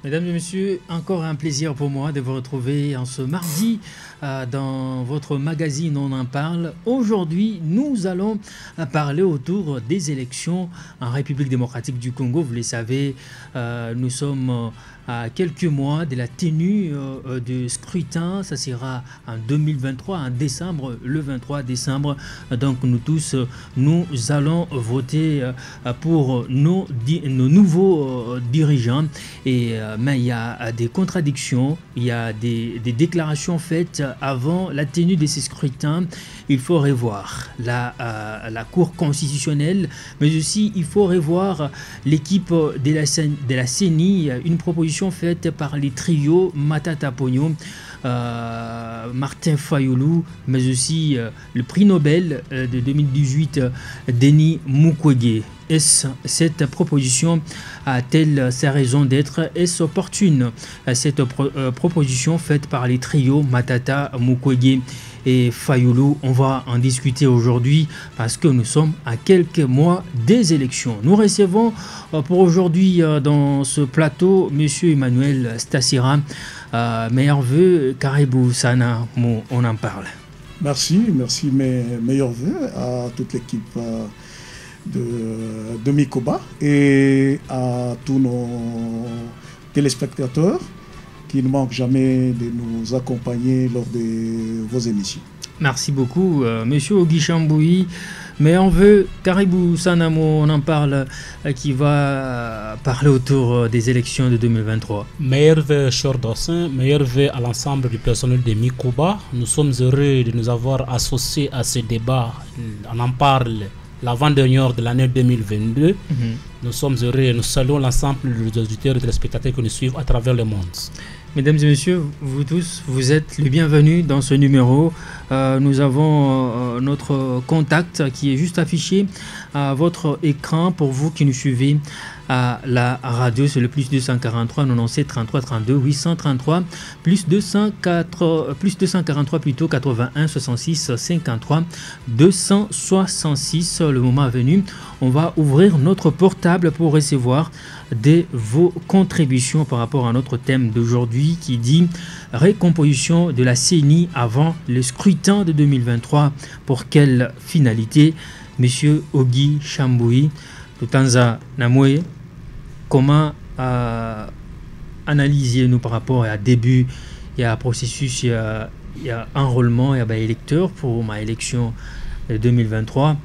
Mesdames et messieurs, encore un plaisir pour moi de vous retrouver en ce mardi dans votre magazine On en parle. Aujourd'hui, nous allons parler autour des élections en République démocratique du Congo. Vous le savez, nous sommes à quelques mois de la tenue du scrutin. Ça sera en 2023, en décembre, le 23 décembre. Donc nous tous, nous allons voter pour nos nouveaux dirigeants. Mais il y a des contradictions, il y a des déclarations faites avant la tenue de ces scrutins. Il faut revoir la Cour constitutionnelle, mais aussi il faut revoir l'équipe de la CENI, une proposition faite par les trios Matata Pogno, Martin Fayoulou, mais aussi le prix Nobel de 2018, Denis Mukwege. Cette proposition a-t-elle sa raison d'être? Est-ce opportune? Cette proposition faite par les trios Matata, Mukwege et Fayoulou, on va en discuter aujourd'hui parce que nous sommes à quelques mois des élections. Nous recevons pour aujourd'hui dans ce plateau Monsieur Emmanuel Stassira. Meilleurs vœux, Caribou Sana, on en parle. Merci, mes meilleurs vœux à toute l'équipe de Mikoba et à tous nos téléspectateurs qui ne manquent jamais de nous accompagner lors de vos émissions. Merci beaucoup, Monsieur Ogi Chamboui. Mais on veut, Caribou Sanamo, on en parle, qui va parler autour des élections de 2023. Meilleurs vœux, cher Dossin, meilleurs vœux à l'ensemble du personnel de Mikoba. Nous sommes heureux de nous avoir associés à ce débat. On en parle l'avant-dernière de l'année 2022. Nous sommes heureux et nous saluons l'ensemble des auditeurs et des spectateurs qui nous suivent à travers le monde. Mesdames et messieurs, vous tous, vous êtes les bienvenus dans ce numéro. Nous avons notre contact qui est juste affiché à votre écran pour vous qui nous suivez à la radio. C'est le plus 243 97 33 32 833 plus 243 plutôt 81 66 53 266. Le moment est venu. On va ouvrir notre portable pour recevoir vos contributions par rapport à notre thème d'aujourd'hui qui dit récomposition de la CENI avant le scrutin de 2023. Pour quelle finalité? Monsieur Ogi Chamboui, Tutanza Namwe, comment analyser-nous par rapport à début, il y a un processus, il y a enrôlement, il y a électeurs pour ma élection de 2023.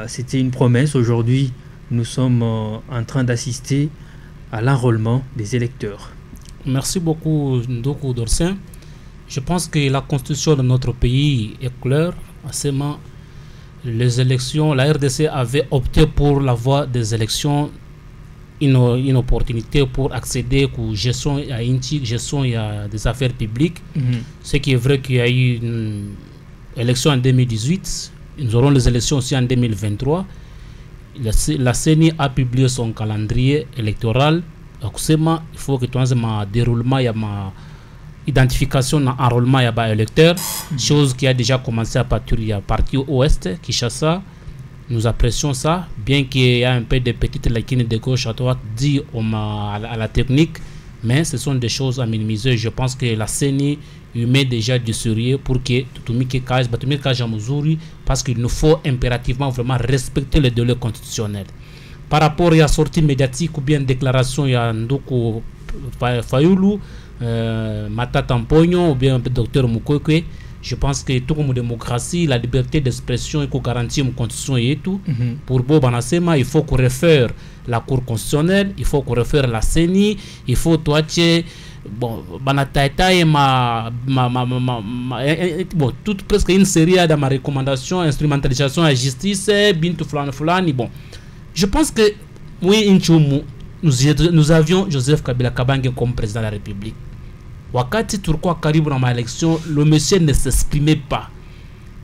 C'était une promesse. Aujourd'hui, nous sommes en train d'assister à l'enrôlement des électeurs. Merci beaucoup, Ndoko Dorsin. Je pense que la constitution de notre pays est claire. Les élections, la RDC avait opté pour la voie des élections, une opportunité pour accéder à gestion des affaires publiques. Ce qui est vrai qu'il y a eu une élection en 2018. Nous aurons les élections aussi en 2023. La CENI a publié son calendrier électoral. Il faut que tu aies un déroulement, il y a ma identification, enrôlement, il y a électeur, chose qui a déjà commencé à partir ouest, Kinshasa. Nous apprécions ça, bien qu'il y ait un peu de petites lacunes de gauche à droite dit à la technique, mais ce sont des choses à minimiser. Je pense que la CENI met déjà du sérieux pour que parce qu'il nous faut impérativement vraiment respecter les délais constitutionnels. Par rapport à la sortie médiatique ou bien déclaration, il y a Ndoko Fayoulou, Matata Pogno ou bien Dr Mukwege. Je pense que tout comme démocratie, la liberté d'expression est garantie en constitution et tout. Pour Bob Anasema, il faut qu'on réfère la Cour constitutionnelle, il faut qu'on réfère la CENI, il faut toi bon, toute presque une série de ma recommandation, instrumentalisation à la justice, bintu fulani. Bon, je pense que oui, nous avions Joseph Kabila Kabange comme président de la République. Wakati turquois karibu dans ma élection, le monsieur ne s'exprimait pas.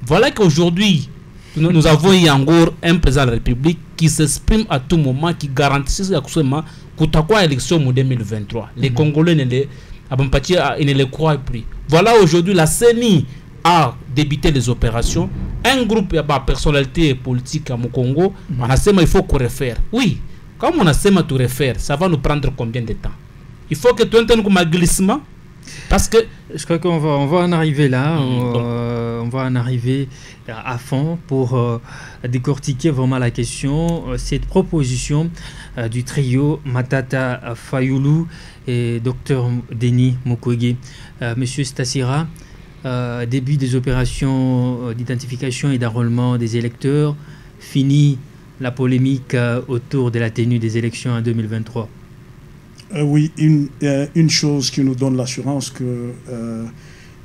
Voilà qu'aujourd'hui, nous avons encore un président de la République qui s'exprime à tout moment, qui garantit que l'élection en 2023. Les Congolais ne les croient plus. Voilà aujourd'hui la CENI a débuté les opérations. Un groupe de personnalité politique à Congo, on a il faut qu'on réfère. Oui, comme on a tout réfère, ça va nous prendre combien de temps? il faut que tu entendes comme un glissement. Parce que je crois qu'on va en arriver là, on va en arriver à fond pour décortiquer vraiment la question. Cette proposition du trio Matata Fayoulou et Dr Denis Mukwege. Monsieur Stassira, début des opérations d'identification et d'enrôlement des électeurs, fini la polémique autour de la tenue des élections en 2023. Oui, une chose qui nous donne l'assurance que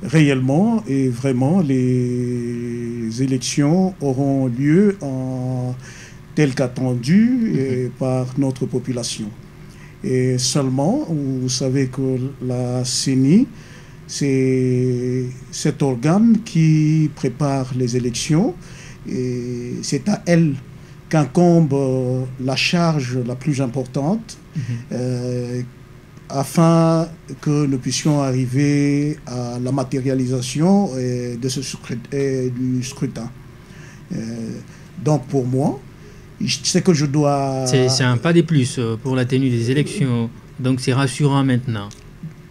réellement et vraiment les élections auront lieu tel qu'attendu par notre population. Et seulement, vous savez que la CENI, c'est cet organe qui prépare les élections et c'est à elle qu'incombe la charge la plus importante afin que nous puissions arriver à la matérialisation de du scrutin. Donc pour moi, c'est que je dois... C'est un pas de plus pour la tenue des élections, donc c'est rassurant maintenant.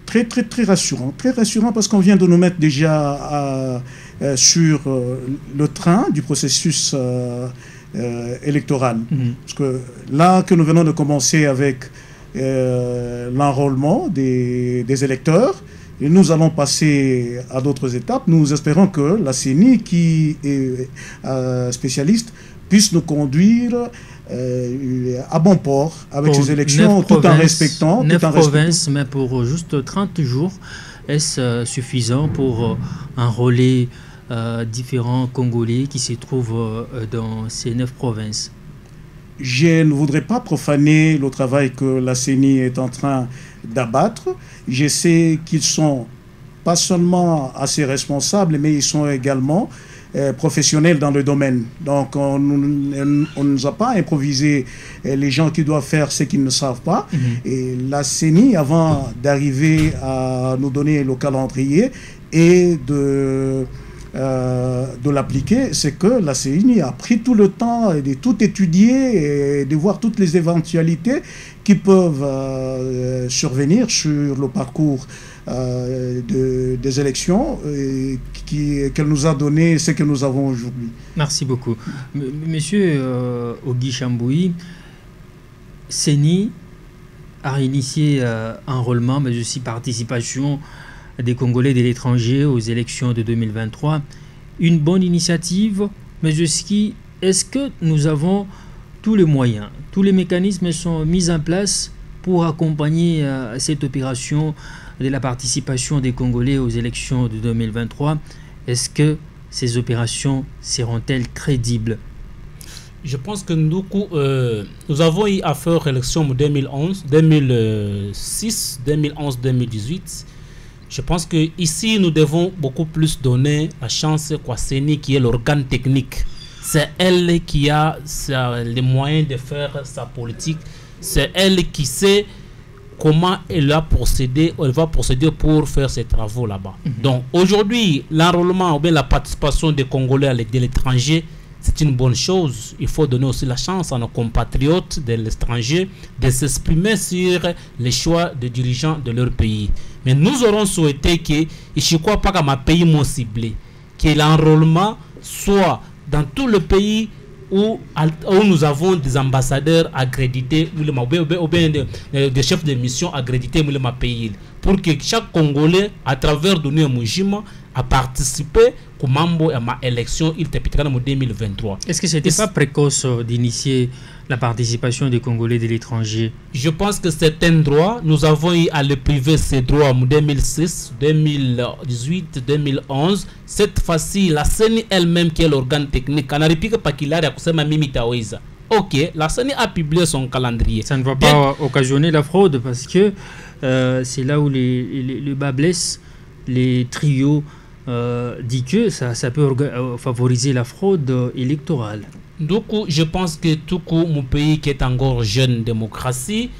Très rassurant parce qu'on vient de nous mettre déjà sur le train du processus électoral. Parce que là que nous venons de commencer avec l'enrôlement des électeurs, et nous allons passer à d'autres étapes. Nous espérons que la CENI, qui est spécialiste, puisse nous conduire à bon port avec ces élections, tout en respectant... 9 provinces, mais pour juste 30 jours, est-ce suffisant pour enrôler différents Congolais qui se trouvent dans ces 9 provinces? Je ne voudrais pas profaner le travail que la CENI est en train d'abattre. Je sais qu'ils sont pas seulement assez responsables, mais ils sont également professionnels dans le domaine. Donc on ne nous a pas improvisé les gens qui doivent faire ce qu'ils ne savent pas. Et la CENI, avant d'arriver à nous donner le calendrier et de l'appliquer, c'est que la CENI a pris tout le temps de tout étudier et de voir toutes les éventualités qui peuvent survenir sur le parcours des élections qu'elle nous a donné ce que nous avons aujourd'hui. Merci beaucoup. Monsieur Ogi Chamboui, CENI a initié enrôlement, mais aussi participation des Congolais de l'étranger aux élections de 2023. Une bonne initiative, mais aussi, est-ce que nous avons tous les moyens, tous les mécanismes sont mis en place pour accompagner cette opération de la participation des Congolais aux élections de 2023? Est-ce que ces opérations seront-elles crédibles? Je pense que nous avons eu à faire l'élection en 2011, 2006, 2011, 2018. Je pense qu'ici, nous devons beaucoup plus donner la chance à CENI, qui est l'organe technique. C'est elle qui a les moyens de faire sa politique. C'est elle qui sait comment elle va procéder pour faire ses travaux là-bas. Donc aujourd'hui, l'enrôlement ou bien la participation des Congolais de l'étranger, c'est une bonne chose. Il faut donner aussi la chance à nos compatriotes de l'étranger de s'exprimer sur les choix des dirigeants de leur pays. Mais nous aurons souhaité que, je ne crois pas qu'à ma pays m'ont ciblé, que l'enrôlement soit dans tout le pays où nous avons des ambassadeurs accrédités ou bien des chefs de mission accrédités dans ma pays, pour que chaque Congolais, à travers Donné Moujima, a participé au membre à ma élection en 2023. Est-ce que ce n'était pas précoce d'initier la participation des Congolais de l'étranger? Je pense que c'est un droit. Nous avons eu à le priver ces droits en 2006, 2018, 2011. Cette fois-ci, la CENI elle-même, qui est l'organe technique, ok, la CENI a publié son calendrier. Ça ne va pas occasionner la fraude, parce que c'est là où le bas blesse. Les trios dit que ça peut favoriser la fraude électorale. Donc, je pense que tout mon pays qui est encore jeune démocratie,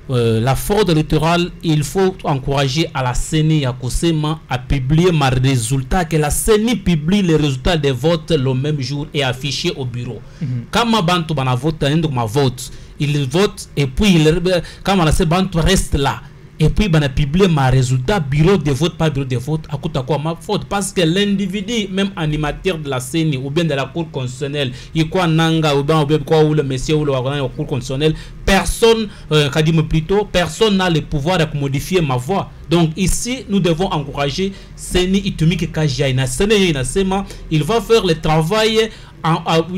la fraude électorale, il faut encourager à la CENI à publier mes résultats, que la CENI publie les résultats des votes le même jour et affiché au bureau. Quand ma bantu vote, il vote et puis quand ma bantu reste là. et puis ben a publié ma résultat bureau de vote pas bureau de vote à côté quoi ma faute parce que l'individu même animateur de la CENI ou bien de la cour constitutionnelle il quoi nanga ou bien quoi ou le monsieur ou le cour constitutionnelle personne plutôt personne n'a le pouvoir de modifier ma voix. Donc ici nous devons encourager CENI Itumike Kajia il va faire le travail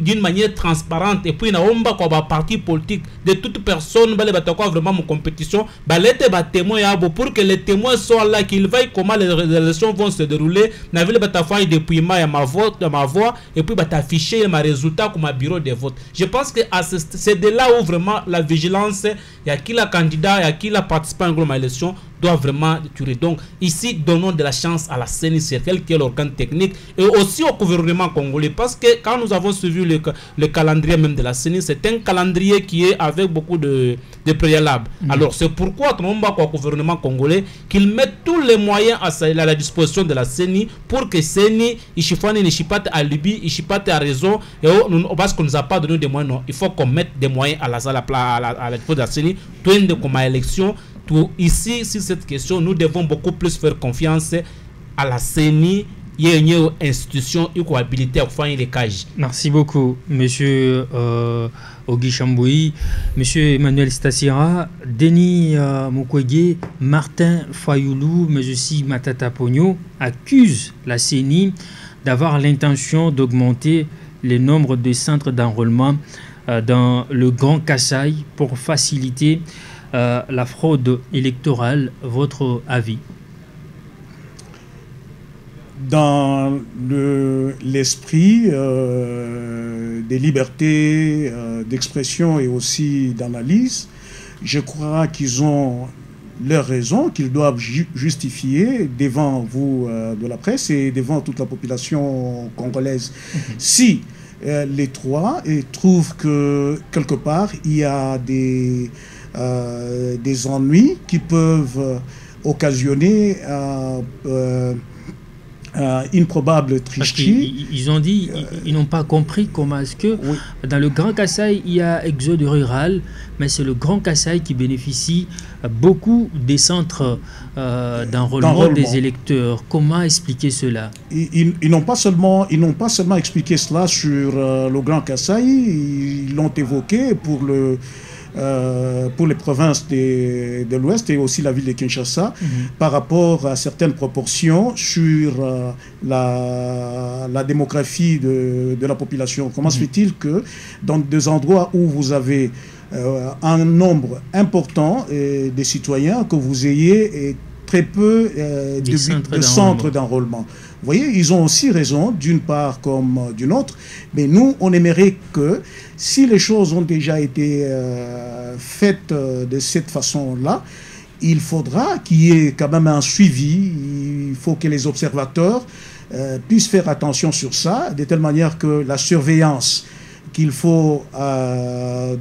d'une manière transparente et puis na omba kwa parti politique de toute personne bale batakwa vraiment mon compétition balete ba témoin yabo pour que les témoins soient là qu'ils voient comment les élections vont se dérouler na vile batafai depuis ma voix et puis batafficher ma résultat comme un bureau de vote. Je pense que c'est de là où vraiment la vigilance il y a qui la candidat il y a qui la participant à l'élection doit vraiment durer. Donc ici donnons de la chance à la CENI qui est l'organe technique et aussi au gouvernement congolais parce que quand nous avons suivi le calendrier même de la CENI, c'est un calendrier qui est avec beaucoup de préalables. Alors c'est pourquoi on va au gouvernement congolais qu'il mette tous les moyens à la disposition de la CENI pour que CENI Ishifane Nishipate à Libye, Ishipate à raison et parce qu'on nous a pas donné des moyens, non, il faut qu'on mette des moyens à la disposition de la CENI, tout comme à élection. Tout ici sur cette question nous devons beaucoup plus faire confiance à la CENI et une institution qui habilité à faire les cages. Merci beaucoup monsieur Ogi Chamboui, monsieur Emmanuel Stassira, Denis Mukwege, Martin Fayoulou, mais aussi Matata Pogno accusent la CENI d'avoir l'intention d'augmenter le nombre de centres d'enrôlement dans le Grand Kasaï pour faciliter la fraude électorale. Votre avis? Dans l'esprit des libertés d'expression et aussi d'analyse, je crois qu'ils ont leurs raisons, qu'ils doivent justifier devant vous de la presse et devant toute la population congolaise. Si les trois trouvent que quelque part il y a des ennuis qui peuvent occasionner une probable tricherie. Ils ont dit, ils n'ont pas compris comment est-ce que dans le Grand Kasaï, il y a exode rural, mais c'est le Grand Kasaï qui bénéficie beaucoup des centres d'enrôlement des électeurs. Comment expliquer cela? Ils n'ont pas seulement expliqué cela sur le Grand Kasaï, ils l'ont évoqué pour les provinces de l'Ouest et aussi la ville de Kinshasa par rapport à certaines proportions sur la démographie de la population. Comment se fait-il que dans des endroits où vous avez un nombre important des citoyens, que vous ayez très peu de centres d'enrôlement? Vous voyez, ils ont aussi raison, d'une part comme d'une autre, mais nous, on aimerait que, si les choses ont déjà été faites de cette façon-là, il faudra qu'il y ait quand même un suivi, il faut que les observateurs puissent faire attention sur ça, de telle manière que la surveillance qu'il faut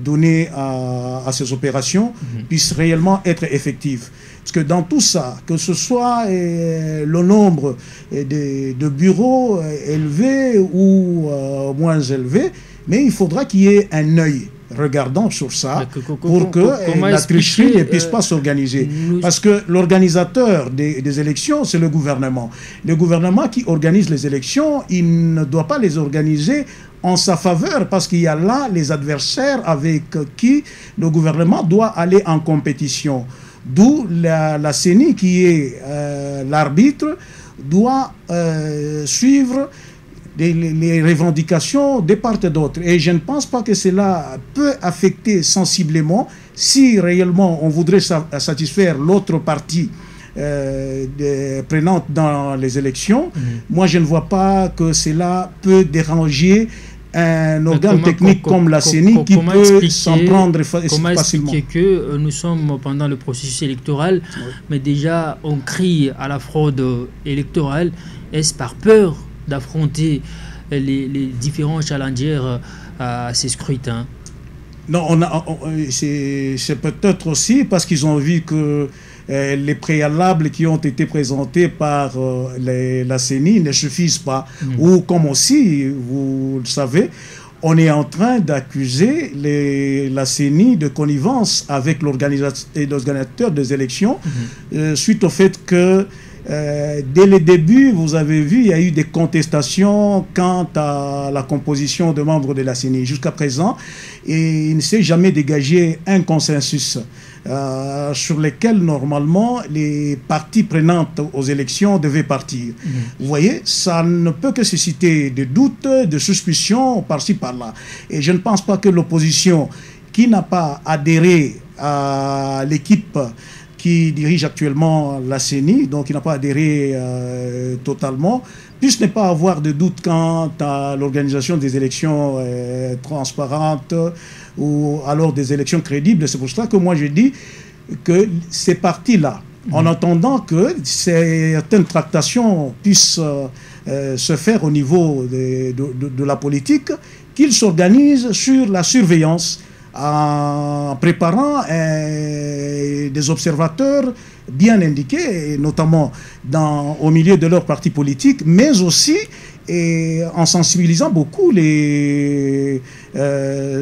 donner à ces opérations puisse réellement être effective. Parce que dans tout ça, que ce soit le nombre de bureaux élevés ou moins élevés, mais il faudra qu'il y ait un œil regardant sur ça pour que la tricherie ne puisse pas s'organiser. Parce que l'organisateur des élections, c'est le gouvernement. Le gouvernement qui organise les élections, il ne doit pas les organiser en sa faveur, parce qu'il y a là les adversaires avec qui le gouvernement doit aller en compétition. D'où la CENI, qui est l'arbitre, doit suivre les revendications de part et d'autre. Et je ne pense pas que cela peut affecter sensiblement, si réellement on voudrait satisfaire l'autre partie prenante dans les élections. Moi, je ne vois pas que cela peut déranger un organe technique comme la CENI qui peut s'en prendre facilement. Comment expliquer que nous sommes pendant le processus électoral, mais déjà on crie à la fraude électorale? Est-ce par peur d'affronter les différents challengers à ces scrutins? Non, c'est peut-être aussi parce qu'ils ont vu que les préalables qui ont été présentés par la CENI ne suffisent pas. Ou comme aussi, vous le savez, on est en train d'accuser la CENI de connivence avec l'organisateur des élections, suite au fait que dès le début, vous avez vu, il y a eu des contestations quant à la composition de membres de la CENI. Jusqu'à présent, et il ne s'est jamais dégagé un consensus sur lequel, normalement, les parties prenantes aux élections devaient partir. Vous voyez, ça ne peut que susciter des doutes, des suspicions par-ci, par-là. Et je ne pense pas que l'opposition, qui n'a pas adhéré à l'équipe qui dirige actuellement la CENI, donc qui n'a pas adhéré totalement, puisse ne pas avoir de doute quant à l'organisation des élections transparentes ou alors des élections crédibles. C'est pour cela que moi je dis que ces partis-là, en attendant que certaines tractations puissent se faire au niveau de la politique, qu'ils s'organisent sur la surveillance en préparant des observateurs bien indiqués, notamment au milieu de leur parti politique, mais aussi en sensibilisant beaucoup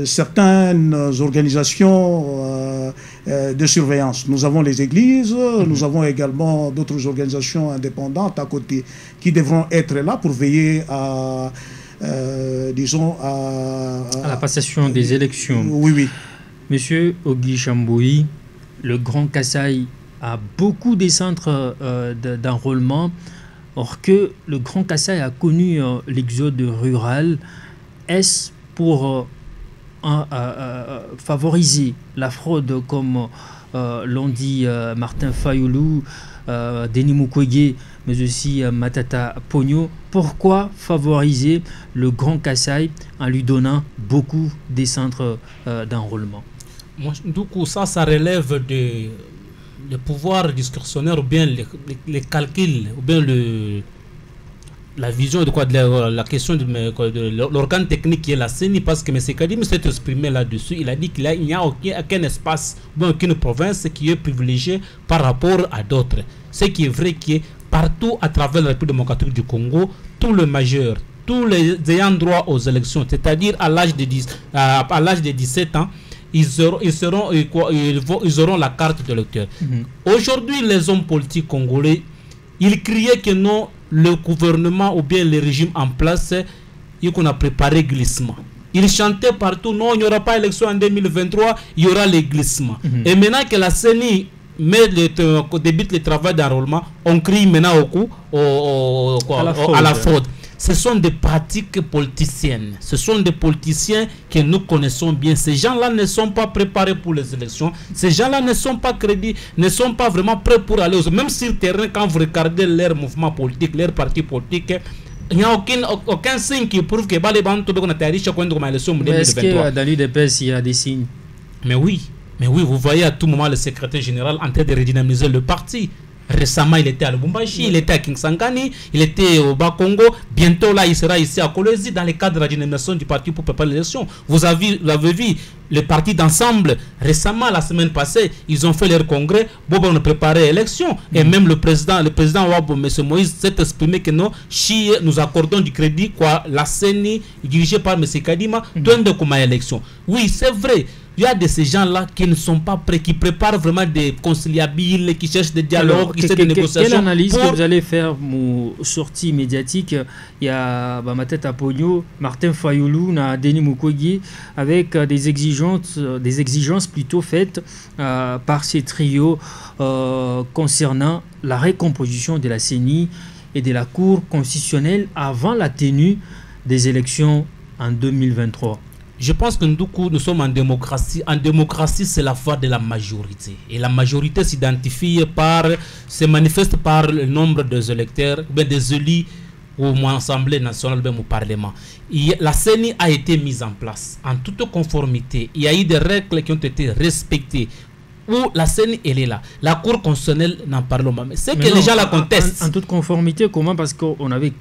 certaines organisations de surveillance. Nous avons les églises, nous avons également d'autres organisations indépendantes à côté qui devront être là pour veiller à disons à la passation des élections. Oui, oui. Monsieur Ogui Chamboui, le Grand Kasaï a beaucoup des centres d'enrôlement, or que le Grand Kasaï a connu l'exode rural. Est-ce pour favoriser la fraude, comme l'ont dit Martin Fayoulou, Denis Mukwege, mais aussi Matata Ponyo? Pourquoi favoriser le Grand Kasaï en lui donnant beaucoup des centres d'enrôlement? Du coup, ça relève de pouvoir discrétionnaire ou bien les calculs, ou bien la vision de la question de l'organe technique qui est la CENI, parce que M. Kadim s'est exprimé là-dessus. Il a dit qu'il n'y a aucun espace, aucune province qui est privilégiée par rapport à d'autres. Ce qui est vrai qui est partout à travers la République démocratique du Congo, tous les majeurs, tous les ayant droit aux élections, c'est-à-dire à l'âge de 17 ans, ils auront la carte d'électeur. Aujourd'hui, les hommes politiques congolais, ils criaient que non, le gouvernement ou bien le régime en place, qu'on a préparé glissement. Ils chantaient partout, non, il n'y aura pas élection en 2023, il y aura les glissements. Et maintenant que la CENI débute le travail d'enrôlement, on crie maintenant à la fraude. Ce sont des pratiques politiciennes. Ce sont des politiciens que nous connaissons bien. Ces gens-là ne sont pas préparés pour les élections. Ces gens-là ne sont pas crédibles, ne sont pas vraiment prêts pour aller aux... Même sur le terrain, quand vous regardez leur mouvement politique, leur parti politique, il n'y a aucun signe qui prouve que les bandes ont été riches quand on a l'élection 2023. Est-ce que dans l'UDPS, il y a des signes? Mais oui, vous voyez à tout moment le secrétaire général en train de redynamiser le parti. Récemment, il était à Lubumbashi, il était à Kingsangani, il était au Bas-Congo. Bientôt, là, il sera ici à Kolwezi dans le cadre de la dynamisation du parti pour préparer l'élection. Vous avez vu le parti d'ensemble. Récemment, la semaine passée, ils ont fait leur congrès. Bon, on a préparé l'élection. Et même le président Wabo, M. Moïse, s'est exprimé que non, si nous accordons du crédit, la CENI, dirigée par M. Kadima, donne comme l'élection. Oui, c'est vrai. Il y a de ces gens-là qui ne sont pas prêts, qui préparent vraiment des conciliabiles, qui cherchent des dialogues, qui cherchent des négociations. Quelle analyse que vous allez faire aux sorties médiatiques? Il y a Matata Ponyo, Martin Fayoulou, Denis Mukwege, avec des exigences plutôt faites par ces trios concernant la recomposition de la CENI et de la Cour constitutionnelle avant la tenue des élections en 2023. Je pense que nous sommes en démocratie. En démocratie, c'est la voix de la majorité. Et la majorité se manifeste par le nombre des électeurs, des élus au moins Assemblée nationale, au Parlement. La CENI a été mise en place en toute conformité. Il y a eu des règles qui ont été respectées. où la CENI, elle est là. La Cour constitutionnelle, n'en parlons pas. Mais c'est que les gens la contestent. En toute conformité, comment? Parce qu'on avait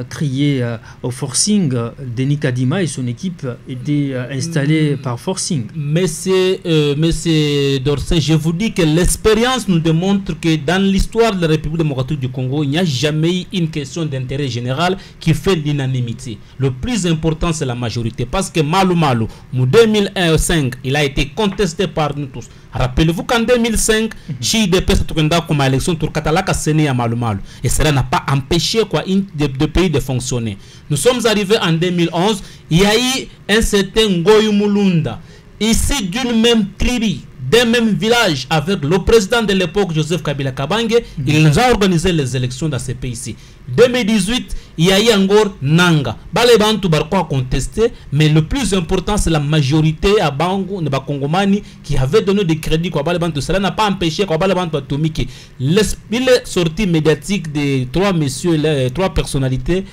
crié au forcing, Denis Kadima et son équipe étaient installés par forcing. Monsieur Dorsin, je vous dis que l'expérience nous démontre que dans l'histoire de la République démocratique du Congo, il n'y a jamais eu une question d'intérêt général qui fait l'unanimité. Le plus important, c'est la majorité. Parce que Malou, en 2005, il a été contesté par nous tous. Rappelez-vous qu'en 2005, Chi de Pestre comme élection pour Katalaka Séné à Malou. Et cela n'a pas empêché de pays de fonctionner. Nous sommes arrivés en 2011, il y a eu un certain Ngoyou Mulunda, ici d'une même tribu, d'un même village, avec le président de l'époque, Joseph Kabila Kabange. Il a organisé les élections dans ces pays-ci. 2018, il y a eu encore Nanga. Balebantu Barko a contesté, mais le plus important, c'est la majorité à Bango, de Bakongomani, qui avait donné des crédits. Cela n'a pas empêché Balebantu Atomique. Il est sorti médiatique des trois messieurs, les trois personnalités,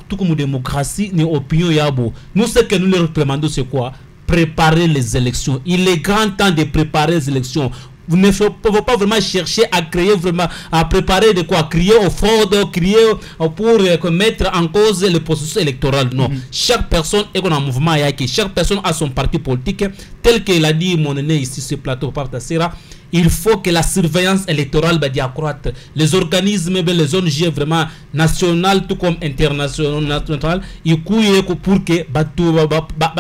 tout comme démocratie, ni opinion yabo. Nous, ce que nous leur demandons, c'est quoi? Préparer les élections. Il est grand temps de préparer les élections. Vous ne pouvez pas vraiment chercher à créer vraiment, à préparer de quoi, crier au fraude, crier pour mettre en cause le processus électoral. Non. Chaque personne est dans un mouvement, chaque personne a son parti politique, tel qu'il a dit mon aîné ici sur ce plateau par Tassira. Il faut que la surveillance électorale va accroître. Les organismes, les ONG vraiment nationales, tout comme internationales, ils couillent pour que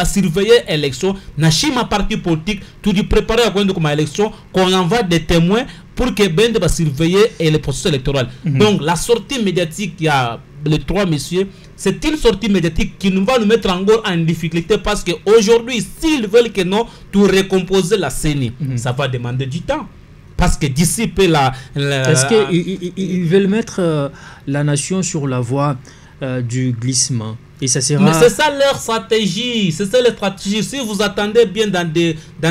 surveiller l'élection. N'a parti politique, tout dit préparer à comme élection, qu'on envoie des témoins pour que ben de surveiller le processus électoral. Donc la sortie médiatique, il y a les trois messieurs, c'est une sortie médiatique qui nous va nous mettre encore en difficulté parce qu'aujourd'hui, s'ils veulent que nous tout recomposer la CENI, ça va demander du temps. Parce que dissiper Est-ce qu'ils veulent mettre la nation sur la voie du glissement? Et ça sera... Mais c'est ça leur stratégie. C'est ça leur stratégie. Si vous attendez bien dans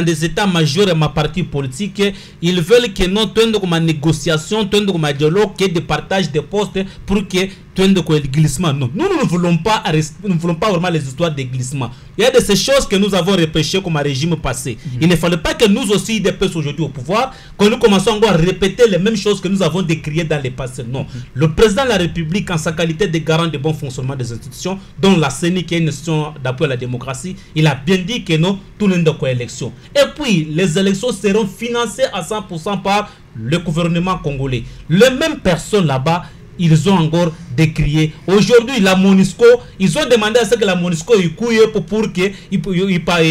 des états majeurs et ma partie politique, ils veulent que nous tournions comme une négociation, tournions comme un dialogue, qu'il y ait des partages de postes pour que tournions comme un glissement. Non, nous ne voulons pas vraiment les histoires de glissement. Il y a de ces choses que nous avons repêchées comme un régime passé. Il ne fallait pas que nous aussi, des peuples aujourd'hui au pouvoir, que nous commençons encore à répéter les mêmes choses que nous avons décriées dans le passé. Non. Le président de la République, en sa qualité de garant du bon fonctionnement des institutions, dont la CENI qui est une institution d'appui à la démocratie, il a bien dit que nous, tout le monde a élection. Et puis, les élections seront financées à 100% par le gouvernement congolais. Les mêmes personnes là-bas, ils ont encore décrié. Aujourd'hui, la MONUSCO, ils ont demandé à ce que la MONUSCO couille pour qu'ils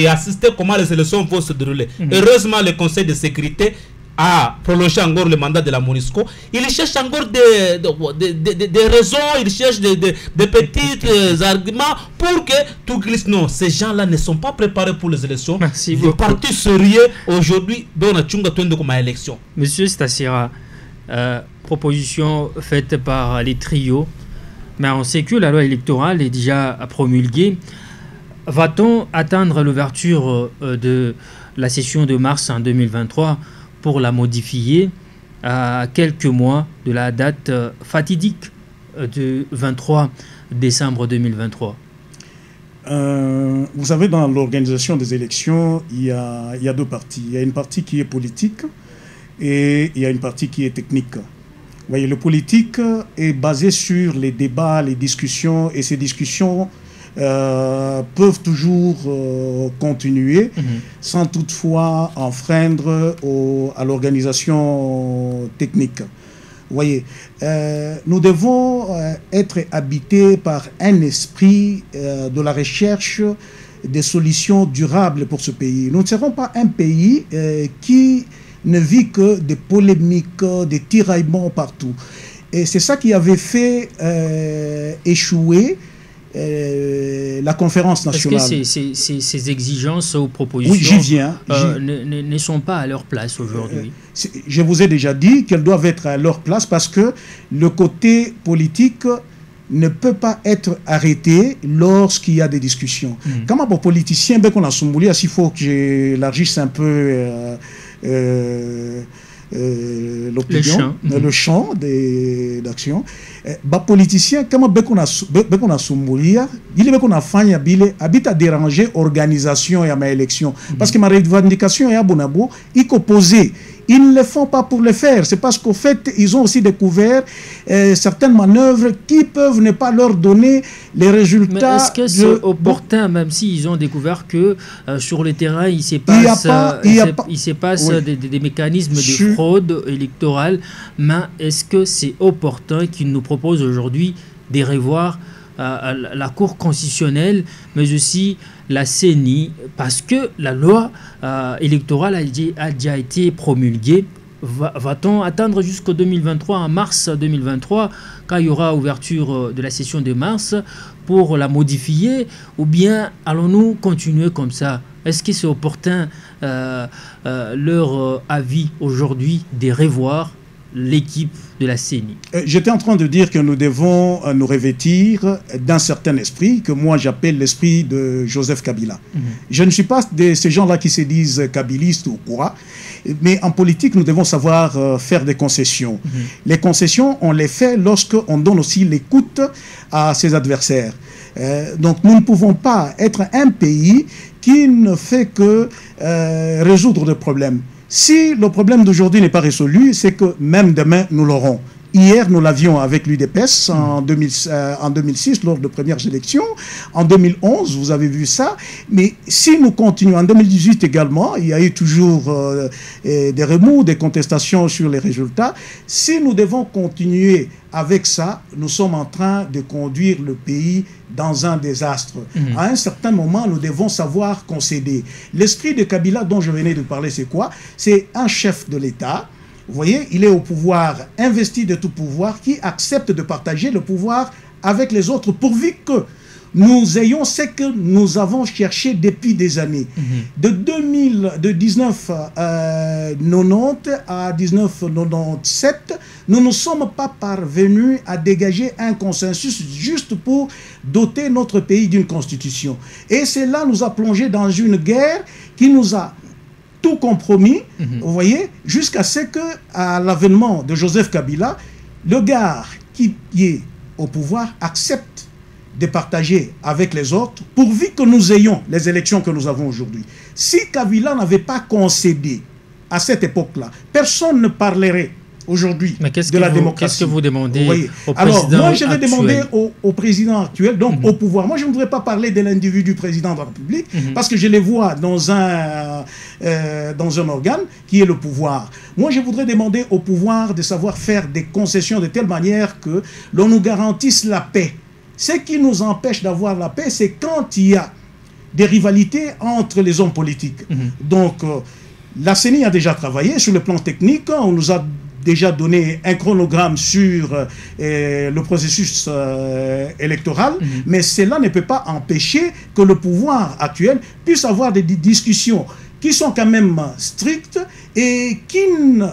assistent comment les élections vont se dérouler. Heureusement, le Conseil de sécurité a prolongé encore le mandat de la MONUSCO. Ils cherchent encore des raisons, ils cherchent des petits arguments pour que tout glisse. Non, ces gens-là ne sont pas préparés pour les élections. Merci beaucoup. Le parti sérieux aujourd'hui dans la Tchunga comme élection. Monsieur Stassira, proposition faite par les trios, mais on sait que la loi électorale est déjà promulguée. Va-t-on attendre l'ouverture de la session de mars en 2023 pour la modifier à quelques mois de la date fatidique du 23 décembre 2023? Vous savez, dans l'organisation des élections, il y a deux parties. Il y a une partie qui est politique et il y a une partie qui est technique. Vous voyez, le politique est basé sur les débats, les discussions, et ces discussions peuvent toujours continuer sans toutefois enfreindre à l'organisation technique. Vous voyez, nous devons être habités par un esprit de la recherche des solutions durables pour ce pays. Nous ne serons pas un pays qui ne vit que des polémiques, des tiraillements partout. Et c'est ça qui avait fait échouer la conférence nationale. Est-ce que ces exigences ou propositions oui, j'y viens, ne sont pas à leur place aujourd'hui? Je vous ai déjà dit qu'elles doivent être à leur place parce que le côté politique ne peut pas être arrêté lorsqu'il y a des discussions. Comme pour politicien, ben qu'on a soumouli, il faut que j'élargisse un peu l'opinion, le champ d'action. Les politiciens, comment on a soumouria, il est qu'on a fait habite à déranger organisation et à ma élection. Parce que ma revendication est à Bonabo, ils opposé. Ils ne le font pas pour le faire. C'est parce qu'au fait, ils ont aussi découvert certaines manœuvres qui peuvent ne pas leur donner les résultats. Mais est-ce que c'est opportun, même s'ils ont découvert que sur le terrain, il se passe des mécanismes de fraude électorale, mais est-ce que c'est opportun qu'ils nous proposent aujourd'hui de revoir la Cour constitutionnelle, mais aussi la CENI, parce que la loi électorale a déjà été promulguée. Va-t-on attendre jusqu'au 2023, en mars 2023, quand il y aura ouverture de la session de mars, pour la modifier, ou bien allons-nous continuer comme ça? Est-ce que c'est opportun leur avis aujourd'hui de revoir l'équipe de la CENI? J'étais en train de dire que nous devons nous revêtir d'un certain esprit que moi j'appelle l'esprit de Joseph Kabila. Je ne suis pas de ces gens-là qui se disent kabylistes ou quoi, mais en politique nous devons savoir faire des concessions. Les concessions, on les fait lorsqu'on donne aussi l'écoute à ses adversaires. Donc nous ne pouvons pas être un pays qui ne fait que résoudre des problèmes. Si le problème d'aujourd'hui n'est pas résolu, c'est que même demain, nous l'aurons. Hier, nous l'avions avec l'UDPS en 2006, lors de premières élections. En 2011, vous avez vu ça. Mais si nous continuons, en 2018 également, il y a eu toujours des remous, des contestations sur les résultats. Si nous devons continuer avec ça, nous sommes en train de conduire le pays dans un désastre. À un certain moment, nous devons savoir concéder. L'esprit de Kabila dont je venais de parler, c'est quoi? C'est un chef de l'État. Vous voyez, il est au pouvoir, investi de tout pouvoir, qui accepte de partager le pouvoir avec les autres, pourvu que nous ayons ce que nous avons cherché depuis des années. De 1990 à 1997, nous ne sommes pas parvenus à dégager un consensus juste pour doter notre pays d'une constitution. Et cela nous a plongé dans une guerre qui nous a tout compromis, vous voyez, jusqu'à ce que, à l'avènement de Joseph Kabila, le gars qui est au pouvoir accepte de partager avec les autres, pourvu que nous ayons les élections que nous avons aujourd'hui. Si Kabila n'avait pas concédé à cette époque-là, personne ne parlerait aujourd'hui de la démocratie. Qu'est-ce que vous demandez au président Alors, moi, je vais actuel demander au président actuel, donc au pouvoir. Moi, je ne voudrais pas parler de l'individu président de la République, parce que je les vois dans un organe qui est le pouvoir. Moi, je voudrais demander au pouvoir de savoir faire des concessions de telle manière que l'on nous garantisse la paix. Ce qui nous empêche d'avoir la paix, c'est quand il y a des rivalités entre les hommes politiques. Donc, la CENI a déjà travaillé sur le plan technique. On nous a déjà donné un chronogramme sur le processus électoral, mais cela ne peut pas empêcher que le pouvoir actuel puisse avoir des discussions qui sont quand même strictes et qui ne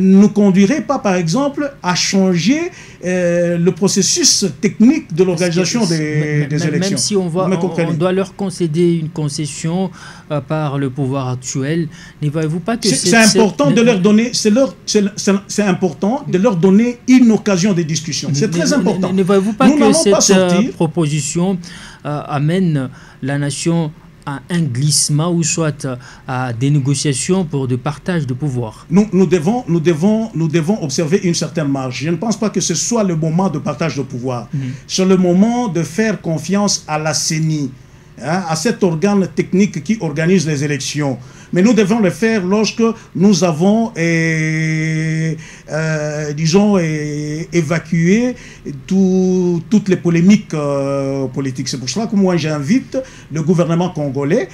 nous conduiraient pas, par exemple, à changer le processus technique de l'organisation des élections. Même si on doit leur concéder une concession par le pouvoir actuel, ne voyez-vous pas que c'est important de leur donner, c'est important de leur donner une occasion de discussion. C'est très important. Ne voyez-vous pas que cette proposition amène la nation à un glissement ou soit à des négociations pour de partage de pouvoir? Nous devons observer une certaine marge. Je ne pense pas que ce soit le moment de partage de pouvoir. C'est le moment de faire confiance à la CENI, à cet organe technique qui organise les élections. Mais nous devons le faire lorsque nous avons, évacué toutes les polémiques politiques. C'est pour cela que moi j'invite le gouvernement congolais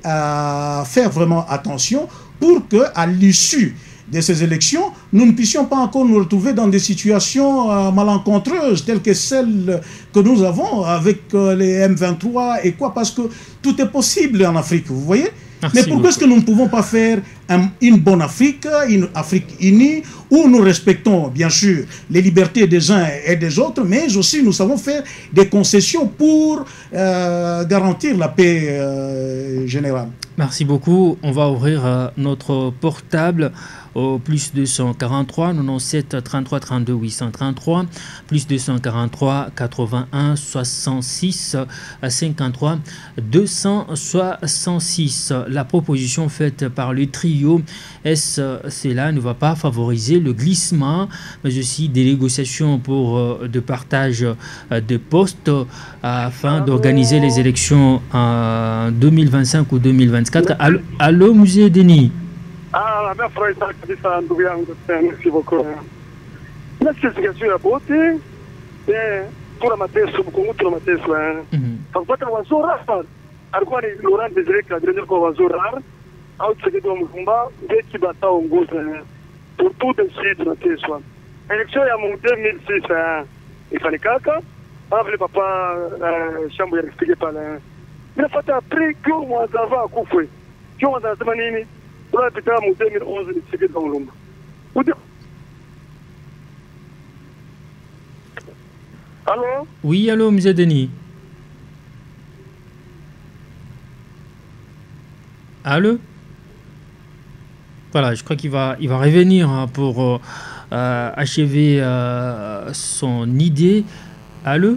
à faire vraiment attention pour qu'à l'issue de ces élections, nous ne puissions pas encore nous retrouver dans des situations malencontreuses telles que celles que nous avons avec les M23 et quoi, parce que tout est possible en Afrique, vous voyez. Mais pourquoi est-ce que nous ne pouvons pas faire une bonne Afrique, une Afrique unie, où nous respectons bien sûr les libertés des uns et des autres, mais aussi nous savons faire des concessions pour garantir la paix générale. Merci beaucoup. On va ouvrir notre portable au plus 243 97 33 32 833 plus 243 81 66 53 266. La proposition faite par le trio cela ne va pas favoriser le glissement, mais aussi des négociations pour de partage de postes afin d'organiser les élections en 2025 ou 2024. Allô, Musée Denis. Nafurahi kabisa ndugu yangu, merci beaucoup. Nasikia ya bote tuna mateso mkungu, tuna mateso fakupata wazora alikuwa ni Laurent Désiré Kabila kwa wazora au Tshisekedi wa Mvumba ngeki bata ongoza pour tout de suite tunateswa. Election ya 2006 ifanikaka avec papa chambo ya expliquer pale nafata après que moi avant kufwe que on a demandé nini pour la putain en 2011 ni Tshisekedi dans l'ombre. Allô? Oui, allô, M. Denis. Allô? Voilà, je crois qu'il va revenir pour achever son idée. Allô?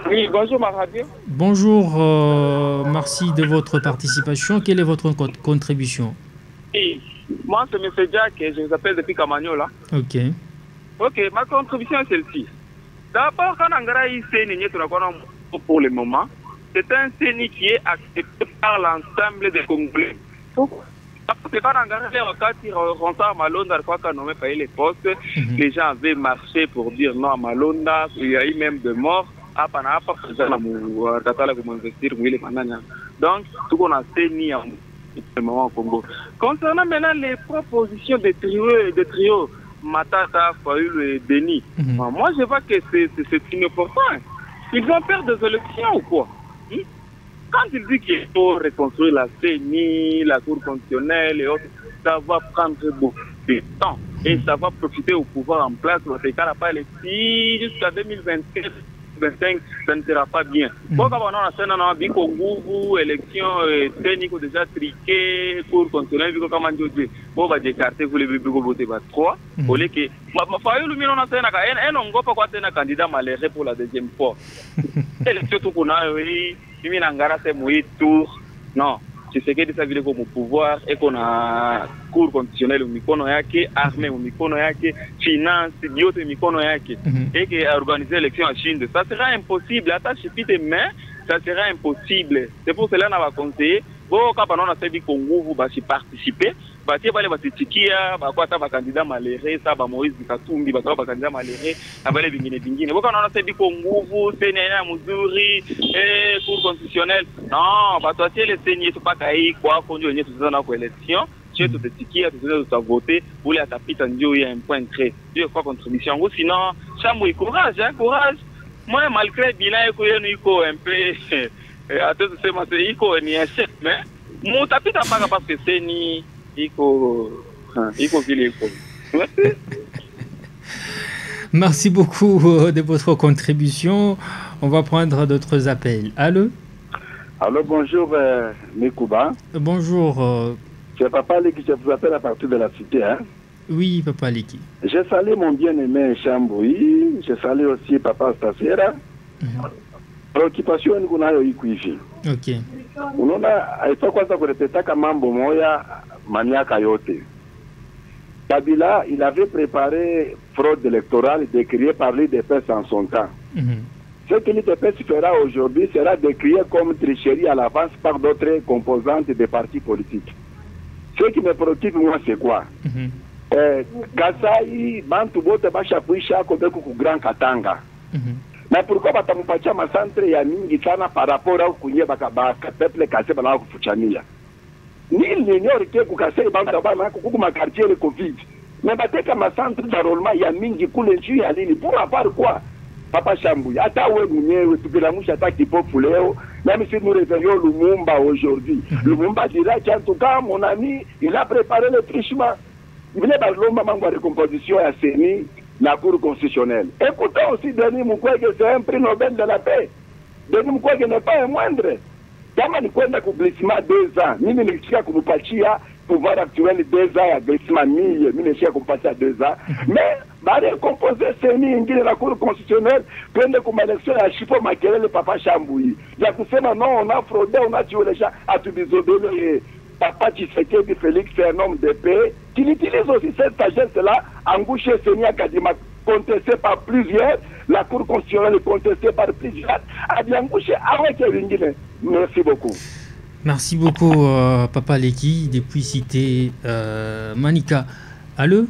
Oui, bonjour ma radio. Bonjour, merci de votre participation. Quelle est votre contribution? Oui, moi c'est M. Jack et je vous appelle depuis Camagnola. Ok. Ok, ma contribution est celle-ci. D'abord, quand on a eu CENI pour le moment, c'est un CENI qui est accepté par l'ensemble des Congolais. Parce que quand on a eu Ronsard Malonda, quand on a payé les postes, les gens avaient marché pour dire non à Malonda, il y a eu même de morts. Donc, tout qu'on a CENI en ce moment au Congo. Concernant maintenant les propositions des trios, Matata, Fayoulou et Denis. Moi, je vois que c'est inopportun. Ils ont peur des élections ou quoi? Quand ils disent qu'il faut reconstruire la CENI, la Cour constitutionnelle et autres, ça va prendre beaucoup de temps. Et ça va profiter au pouvoir en place. Dans ces cas-là, pas les filles jusqu'à 2024. 25, ça ne sera pas bien. Bon, quand on a un Congo, élection technique déjà triquée pour continuer, vu que on dit bon, va décarter, vous les voter 3. Au lieu que, un candidat malheureux pour la deuxième fois. Élection tout qu'on a, oui, il y a un tour. Non. C'est que ça veut dire qu'on pouvoir et qu'on a cour constitutionnel au mikono yake, armée au mikono yake, finance, biote au mikono yake, et que organiser l'élection en Chine, ça sera impossible. Attache de main, ça sera impossible. C'est pour cela qu'on va conseiller. Bon, quand on a fait du Congo, vous allez participer. Bah, si vous allez Tikia, bah, quoi, ça va candidat malheureux, ça va Moïse Katumbi, bah, ça va candidat malheureux, après les bingine. Bon, quand on a fait du Congo, vous, Sénéa, Mouzouri, et cour constitutionnelle. Non, bah, toi, si les Sénéa, c'est pas caï, quoi, qu'on dit, tout ça dans l'élection. Tu es tout Tikia, tout ça, tu as voté, vous voulez à ta pite, il y a un point créé. Dieu, quoi, contribution. Ou sinon, chamou, courage, hein, courage. Moi, malgré le bilan, il y a un peu, attends, c'est Iko, il y a un chef, mais, mon tapis n'a pas parce que c'est ni. Merci beaucoup de votre contribution. On va prendre d'autres appels. Allô? Allô, bonjour, Mikouba. Bonjour. C'est Papa Leki, je vous appelle à partir de la cité. Hein? Oui, Papa Leki. J'ai salué mon bien-aimé Chamboui. J'ai salué aussi Papa Stasera. Préoccupation nous avons eu ici. Ok. Unaona haifai kwanza kurepetaka mambo moya maniaka yote. Kabila, il avait préparé fraude électorale décriée par l'UDPS en son temps. Ce que l'UDPS fera aujourd'hui sera décrié comme tricherie à l'avance par d'autres composantes des partis politiques. Ce qui me préoccupe moi c'est quoi? Kasai, Bantu bote bashapuisha kobeku ku Grand Katanga. Mais pourquoi batamupatia masantre ya mingi sana par rapport au kunye baka peuple kase bana kufuchania? Ni l'ignore que kukase bantu bana kuku ma quartier le Covid. Mais bateka masantre d'enrôlement ya mingi kule njuu ya lini pour avoir quoi? Papa Chambuya hata wewe mwenyewe tukilamusha hata kipofu leo Même si nous réveillons Lumumba aujourd'hui, Lumumba dira qu'en tout cas, mon ami, il a préparé le trichement. Il venait par l'homme de recomposition à CENI, la Cour constitutionnelle. Écoutons aussi Denis Mukwege, c'est un prix Nobel de la paix. Denis Mukwege n'est pas un moindre. Kama ni kwenda kuglissement 2 ans, mimi nilisikia kumpatia pouvoir actuel 2 ans ya glissement mimi nilisikia kumpatia 2 ans. Mais baada ya composer CENI ingine la Cour constitutionnelle, twende kwa election ya Chipo Makelele Papa Shambui. Ya kusema non, on a fraudé, on a tué les gens, atubizobele. Papa Tshisekedi Félix, c'est un homme de paix, qui utilise aussi cette sagesse-là, engouché CENI Kadima, contesté par plusieurs, la Cour constitutionnelle contestée par plusieurs, a dit engouché avec Ringine. Merci beaucoup. Merci beaucoup, Papa Leki, depuis cité Manika. Allô?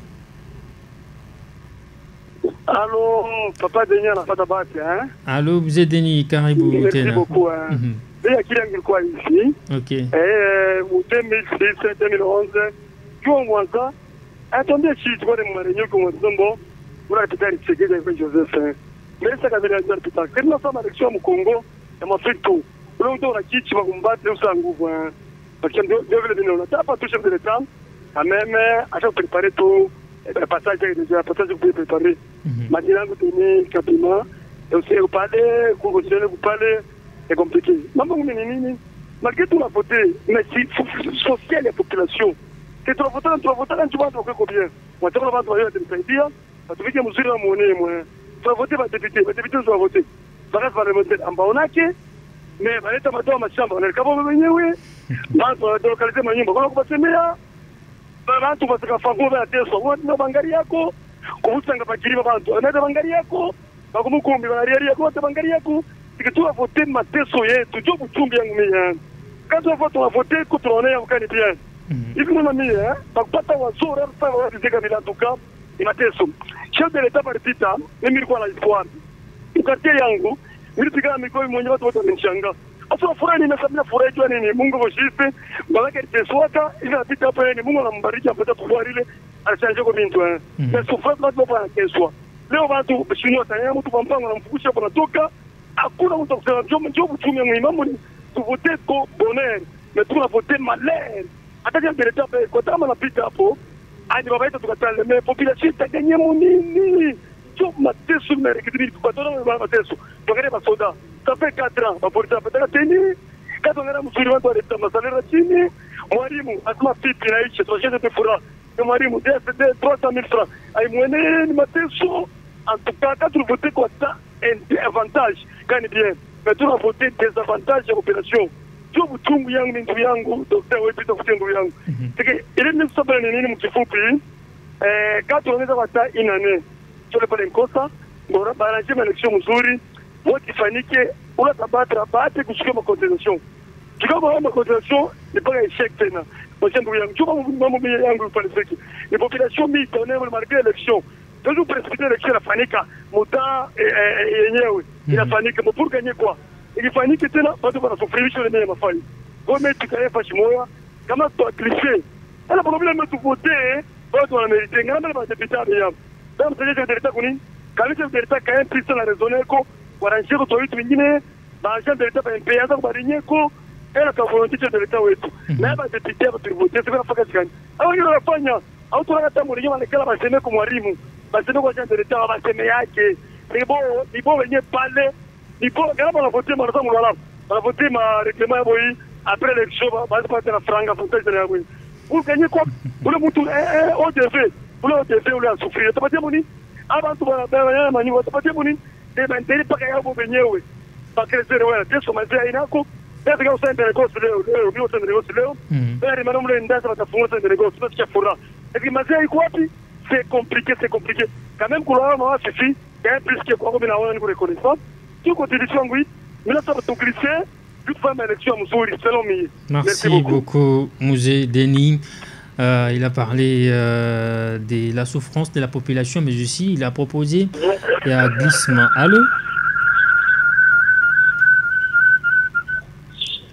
Allô, Papa Denis, on a pas d'abattre, hein? Allô, vous êtes Denis Caribou. Merci beaucoup, hein? Il y a qui est quoi ici? Ok. Et en 2010, 2011, on voit ça. Attendez, si tu vois les réunions qu'on a bon, on a peut-être checké avec Joseph. Mais ça, quand il a dit, putain, quand nous sommes en élection au Congo, on m'a fait tout. On a dit, tu vas combattre, nous sommes en gouvernement. Parce qu'on devait venir, on n'a pas tout chef de l'État. À même, à chaque préparer tout, le passage est déjà, le passage que vous pouvez préparer. Maintenant, vous tenez, capiment, et aussi, vous parlez, vous parlez. C'est compliqué. Malgré tout la voté, mais c'est social la population. Que tu vas voter, tu vas voter combien? Moi, tu vas voter à dire, parce que tu vas voter à monnaie, moi. Tu vas voter, les députés tu vas voter. Ça reste va remonter en bas, on a que, mais on est à ma chambre, on est capable de venir, oui. De localiser ma chambre, on va se mettre. Tu vas se faire favor à tes soins, on va Bangariako, on va Bakiri, on va Bangariako, on va Mukumbi, on va Bangariako. C'est que tu vas voter ma tesoye, tu dois voter bien mieux. Quand tu vas voter, tu vas voter au Canadien. Il faut nous dire, hein, parce que pas ta soeur, ça va dire que en tout cas, il m'a teso. Chef de l'État partita, et mille quoi la histoire. Tu quartier yangu, mille piga miko mwenye watu wote wamechanga. Afu furani na sabina furahi tu nini Mungu boshiste, balaka teswaka, ila pita hapa ni Mungu anambariki apata pouvoir ile, anachanje kwa bintu hein. Mais souffrance là tu vas teswa. Leo watu bishunyo tayari mtu pampango anamfukusha kwa natoka. Hakuna mtu kusema njoo uchumi muhimu ni tuvote kwa bonheur mais tunavote malheur hata kama l'État kwa kama napita hapo hadi baba yetu tukatale mais population itaganye munini njoo mateso na rekidiri kwa tono na mateso tokere basoda ça fait 4 ans bapolisi apataka teni kato ngara mzuri watu waleta masalera chini mwalimu asema pipi na hicho tunaje de fura mwalimu DSD 300,000 francs ai mwene ni mateso en tout cas quand tu votes quoi ça un avantage gagne bien mais tu vas voter des avantages de l'opération tu vous tungu yangu mindu yangu docteur wetu tukutengu yangu c'est que il est nécessaire de nini mkifupi quand on est dans ta inane tu le pale nkosa bora baraje élection mzuri wote ifanike ula tabatra baate kushika contestation kikao ma contestation ni pas échec tena mchango yangu tu mambo yangu pale seki les populations mi tonneront malgré l'élection toujours précipiter l'élection inafanika muda yenyewe inafanika pour gagner quoi ilifanyike tena watu wanasufurishi wenyewe mafai gome tukaefa shimoya kama tu cliché ala problème tu voter watu wanamerite ngana ba député ya donc c'est de l'État kuni kama chef de l'État quand même piste la raisonner ko waranjie ko toitu wengine ba agent de l'État ba MP yanza kubarinye ko ela ka volonté de l'État wetu na ba député ba tu voter c'est pas faka sikani au hiyo wanafanya au tunataka mwenyewe wanakala baseme kwa mwalimu baseme kwa agent de l'État baseme yake ni bo wenye pale il faut regarder la voter ma raison voilà la voter ma règlement boy après l'élection va pas la franga fontaine de la boy pour gagner quoi pour le mutu au DV pour le DV ou la souffrir tu pas dire moni avant tu vas faire mani tu pas dire moni et ben t'es pas capable de venir oui parce que c'est ouais c'est comme ça inako c'est que ça intéresse le bio c'est négoce leo mais madame le ndasa va tafunga c'est négoce parce qu'il faudra et puis mazia iko wapi c'est compliqué quand même couloir moi suffit il y a plus que quoi comme na on reconnaissance tout côté du Changui, mais là ça va tout glisser, toute femme élection Moussouri, selon moi. Merci beaucoup, Mouzé Denis. Il a parlé de la souffrance de la population, mais aussi il a proposé un glissement. Allô?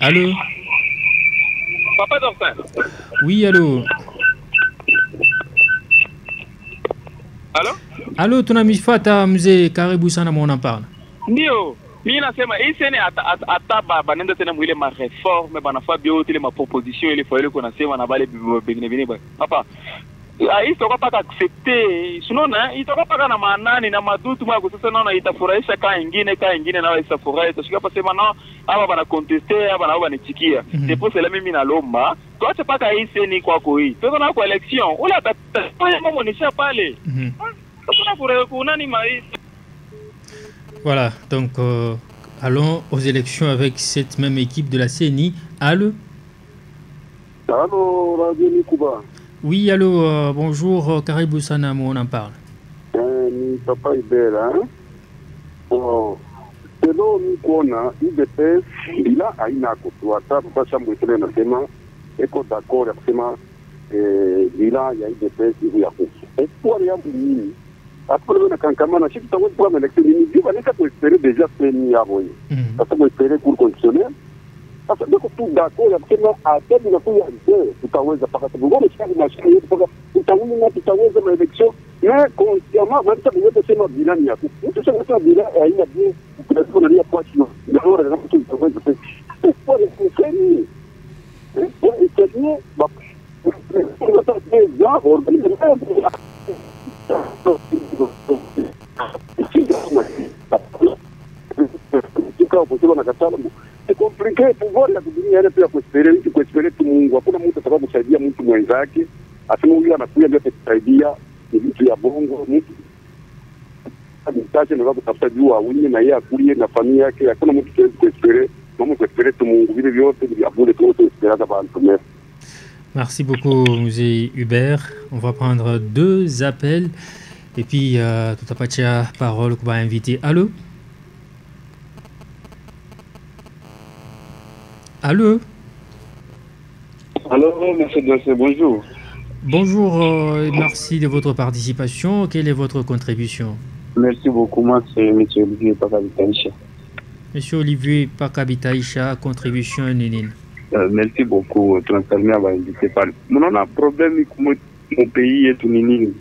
Allô? Papa Dorsin. Oui, allô? Allô? Allô, ton ami Fata, Mouzé Caribou Sana, on en parle. Ndio mimi nasema hii sene ata banenda tena mwile ma reforme banafaa biote ile ma proposition ile fois ile kuna sema na bale bingine papa hii sio paka accepter sunona itakuwa paka na manani na madutu mwa sasa naona itafurahisha kaa ingine na isafurahisha tushika pa sema no hapa bana contester hapa na bana chikia c'est pour cela mimi nalomba tuache paka hii sene kwako hii tuko na kwa election ule atafanya mambo nisha pale kuna nani mai. Voilà, donc allons aux élections avec cette même équipe de la CENI. Allô? Allô, Radio Nikuba. Oui, allô, bonjour, Karibou Sanamo, on en parle. Ni Papa Ibera. Selon Nikona, IDPS, il a aina kutuata, Papa Chambu Itele nasema, eko d'accord ya kusema, bila ya IDPS hivi ya kufu. Espoir yangu nini? Après le cancaman, je suis tout à l'heure pour l'élection, il va espérer déjà CENI à voyer. Parce qu'on espérer cours conditionnel. Parce que tout d'accord, il y a absolument à tête de la politique, tout à l'heure, parce que vous voyez, tout à l'heure, l'élection, mais consciemment, même ça, vous êtes seulement bilan, il y a tout. Tout ça, c'est un bilan, et il y a bien, vous pouvez dire, il y a pas de il y a un exemple, tout à l'heure, c'est pour les CENI. Pour les CENI, on va faire des gens, organiser c'est compliqué pouvoir ya kudunia ile pia kuespere tu Mungu. Hakuna mtu atakayekusaidia mtu mwenzake. Asema huyu anakuja ndio atasaidia ni vitu ya bongo mtu. Mtaje na kutafuta jua wingi na yeye akulie na familia yake. Hakuna mtu anaweza kuespere. Mama kuespere tu Mungu vile vyote vya bure tu esperaza bantu. Merci beaucoup, Musée Hubert. On va prendre 2 appels. Et puis, tout à fait, parole qu'on va inviter. Allô? Allô? Allô, monsieur Dossé, bonjour. Bonjour et merci de votre participation. Quelle est votre contribution? Merci beaucoup, moi c'est M. Olivier Pakabitaïcha. Monsieur Olivier Pakabitaïcha, contribution Nénine. Merci beaucoup, transformé à l'invité par. Mon problème mon pays est nini.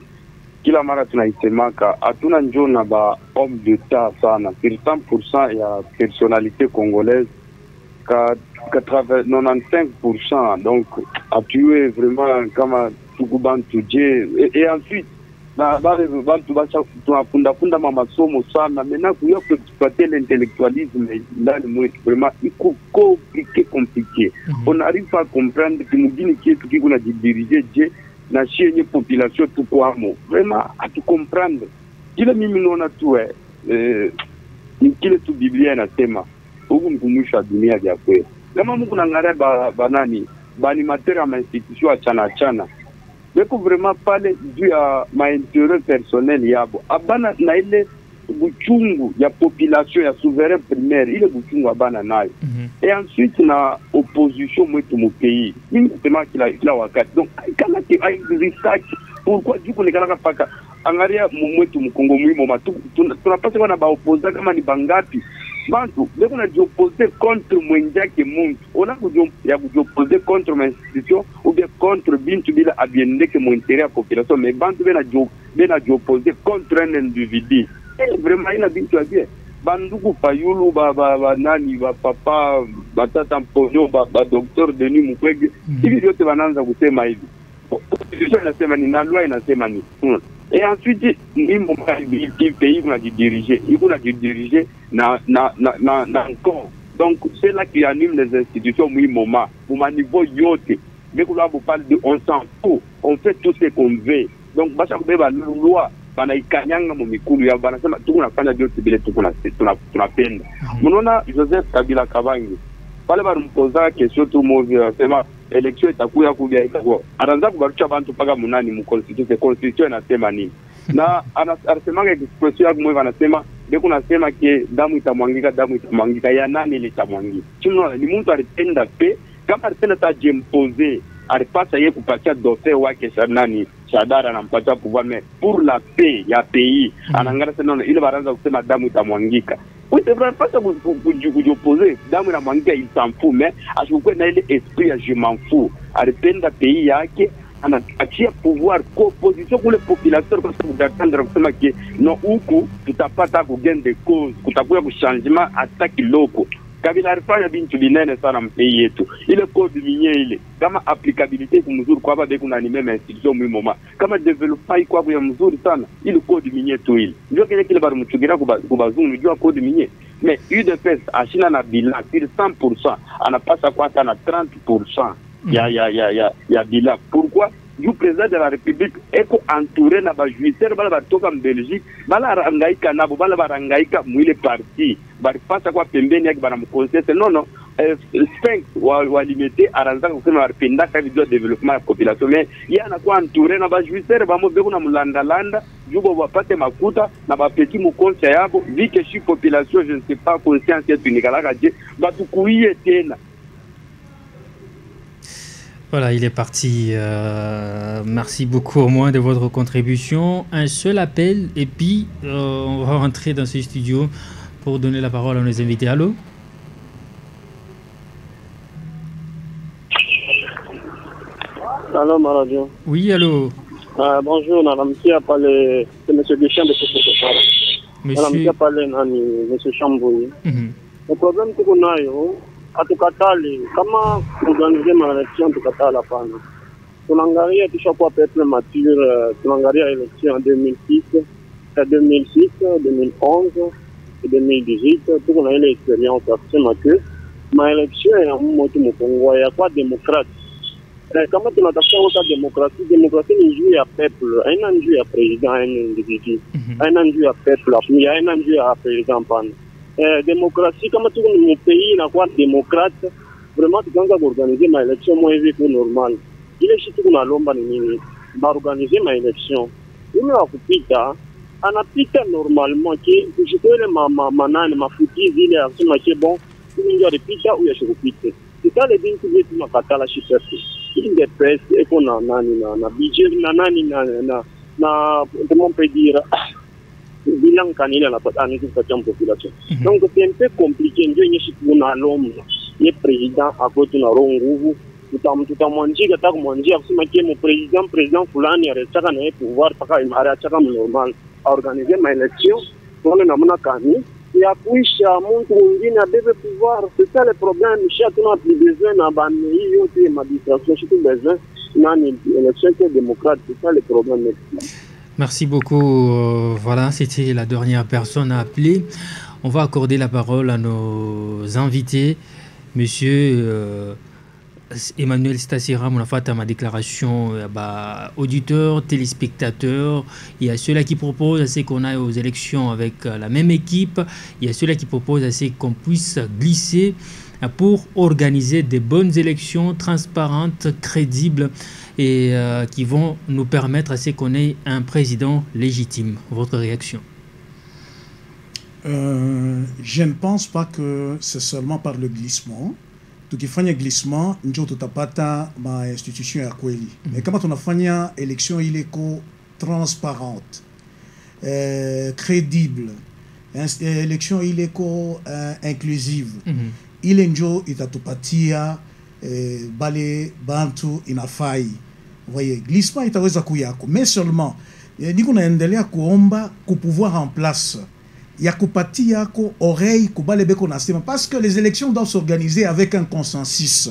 Kila mara tunaisemaka hatuna njoo na ba homme d'etat sana. 100% ya personnalité congolaise 95%, donc a tué vraiment comme Tukubantu et ensuite tunafunda masomo sana maintenant kuya kuexploiter l'intellectualisme ndani mwetu vraiment iko compliqué. On n'arrive pas à comprendre que mugini kietu kiko na diriger je na chenye population tuko amo vraiment à tout comprendre kile mimi naona tu kile tu Biblia inasema huku mkumusha wa dunia vya kweli. Kama Mungu naangalia banani animateur ya institution achana beko vraiment pale juu ya maintérêt personnel yabo abana na ile buchungu ya population ya souverain primaire ile buchungu abana nayo. Et ensuite na opposition mwetu mu pays mimi nasema kila wakati donc kama ki research pourquoi du kuonekana paka angalia mwetu mkongo mwimo matu tunapaswa na ba opposer kama ni bangapi bantu beko na jiopposer contre mwenjake muntu ona kujioposer contre ma institution ou bien contre bintu bila abiendeke mu intérêt ya population mais bantu bena jiopposer contre un individu vraiment ina bintu ya bien banduku payulu ba nani ba papa batata mponyo ba docteur Denis Mukwege hivi yote wanaanza kusema hivi constitution inasema ni na loi inasema ni et ensuite mimo qui pays na diriger na encore donc c'est là qui anime les institutions moment au niveau yote mais qu'on parle de on s'en fout on fait tout ce qu'on veut donc basa kubeba loi banaikanyanga mu mikulu ya banasema tunafanya vyote vile tunapenda. Mnaona Joseph Kabila Kabange pale balimpoza question tu movie sema election itakuya kuja itakuwa anaanza kubarucha bantu paka munani mu constitution inasema nini na anasema expression yake mwe anasema ndio kunasema ke damu itamwangika ya nani ile itamwangika tunaona ni mtu alitenda pe kama alitenda ta jimposer alipasa yeye kupatia dossier wake nani Shadara anampatia pouvoir mais pour la paix ya pays anaangalia sana ile baraza kusema damu itamwangika. Oui, c'est vrai, pas ça vous opposer damu inamwangika il s'en fout mais asikuwe na ile esprit ya je m'en fous alipenda pays yake anaachia pouvoir opposition kule population kwa sababu datandra kusema ke no huku tutapata kugain de cause kutakuwa kuchangement hata kiloko. Kabila alifanya bintu binene sana mpei yetu. Ile code minye ile kama applicabilité kumzuri kwa baba kuna ni meme institution muhimu kama development kwa kwa mzuri sana ile code minye tu ile. Ndio kile bado mchugira kubazungu ndio code minye. Mais UDPS ashina na bilan sur 100% anapasa kwa hata na 30% ya bilan. Pourquoi? Du président de la République est entouré na ba justice bala batoka en Belgique bala rangaika nabo bala barangaika mwile parti bali pasa kwa pembeni yake bana mkonsese non sphinx wa limiter aranza kusema barpenda ka video développement ya population mais ya anakuwa entouré na ba justice ba mo beko na mulanda landa jubo wapate makuta na ba petit mukonse yabo vike shi population je ne sais pas conscience yetu nikalaka je batukuie tena. Voilà, il est parti. Merci beaucoup au moins de votre contribution. Un seul appel et puis on va rentrer dans ce studio pour donner la parole à nos invités. Allô? Allô, ma radio. Oui, allô. Bonjour, madame. Qui a parlé? C'est M. Deschamps de Monsieur. Madame, qui a parlé? M. Chambouille. Le problème que nous avons, hatukatali kama organize maelection tukatala pana. Tunaangalia tushakuwa peuple mature, tunaangalia election en 2006, 2011 et 2018, tuko na ile experience kusema que maelection ya mtu mkongo ya kwa demokrati. Kama tunatafuta kwa demokrasi ni juu ya peuple, haina juu ya president, haina individu, haina juu ya peuple, haina juu ya president pana. Démocratie, comme tout le pays n'a pas démocrate, vraiment tu peux organiser ma élection moins vite que normal. Il est surtout qu'on a l'homme va organiser ma élection. Il me va kupita, anapita normalement qui je peux le manane ma foutie il est assez bon, il doit repita ou il se kupite. C'est ça les dingues que tu m'as katala chipper. Il est presse et qu'on a na budget na comment on peut dire bilan kanila na patani kwa population. Donc c'est un peu compliqué ndio nyeshi kuna l'homme le président akoto na rongo tutamwanjika taka mwanjia kusema ke mo président fulani aretaka na pouvoir paka aretaka normal organiser ma élection tuone namna kani ya kuisha mtu mwingine abebe pouvoir. C'est ça le problème, chacun a plus besoin na ban hiyo yote ma distraction surtout besoin nani élection démocrate. C'est ça le problème. Merci beaucoup. Voilà, c'était la dernière personne à appeler. On va accorder la parole à nos invités. Monsieur Emmanuel Stassira, on a fait ma déclaration auditeurs, téléspectateurs. Il y a ceux-là qui proposent assez qu'on aille aux élections avec la même équipe. Il y a ceux-là qui proposent assez qu'on puisse glisser pour organiser des bonnes élections transparentes, crédibles et qui vont nous permettre à ce qu'on ait un président légitime. Votre réaction? Je ne pense pas que c'est seulement par le glissement. Tout qui fait un glissement, nous avons ma institution à Kweli. Mais comment on a fait une élection, il est transparente, crédible, élection il est inclusive. Il est njo itatupatia bale bantu inafai. Vous voyez, glissement itaweza kuyako, mais seulement niko naendelea kuomba ku pouvoir en place ya kupatia ko oreille kubale beko nasema parce que les élections doivent s'organiser avec un consensus.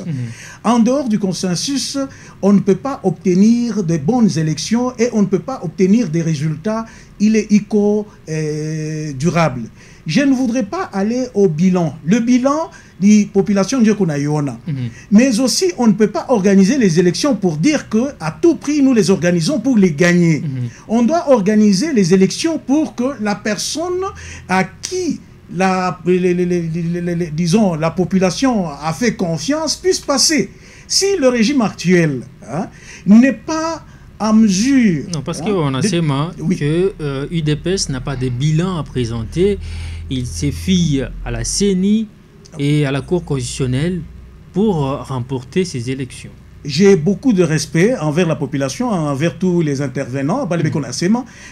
En dehors du consensus, on ne peut pas obtenir de bonnes élections et on ne peut pas obtenir des résultats durables. Je ne voudrais pas aller au bilan. Le bilan des populations mais aussi on ne peut pas organiser les élections pour dire que à tout prix nous les organisons pour les gagner. On doit organiser les élections pour que la personne à qui disons la population a fait confiance puisse passer. Si le régime actuel n'est pas à mesure... Non, parce qu'on a que UDPS n'a pas de bilan à présenter. Il se fie à la CENI et à la Cour constitutionnelle pour remporter ces élections. J'ai beaucoup de respect envers la population, envers tous les intervenants,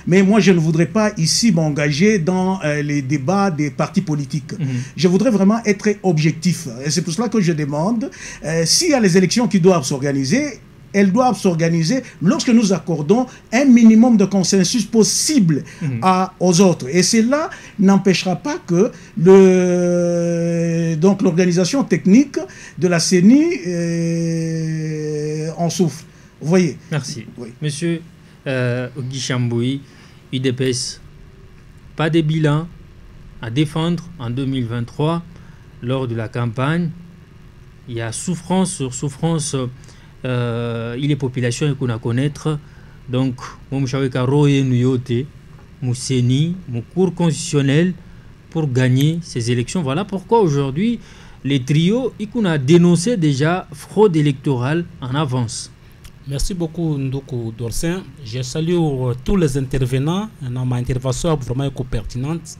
mais moi je ne voudrais pas ici m'engager dans les débats des partis politiques. Je voudrais vraiment être objectif. Et c'est pour cela que je demande, s'il y a les élections qui doivent s'organiser, elles doivent s'organiser lorsque nous accordons un minimum de consensus possible aux autres. Et cela n'empêchera pas que l'organisation technique de la CENI en souffre. Vous voyez. Merci. Oui. Monsieur Guy Chamboui, UDPS, pas de bilan à défendre en 2023 lors de la campagne. Il y a souffrance sur souffrance. Il est population qu'on a connaître. Donc, mon Mousseni, mon cours constitutionnel pour gagner ces élections. Voilà pourquoi aujourd'hui, les trios, ils ont dénoncé déjà fraude électorale en avance. Merci beaucoup, Ndoko Dorsin. Je salue tous les intervenants. Ma intervention est vraiment pertinente.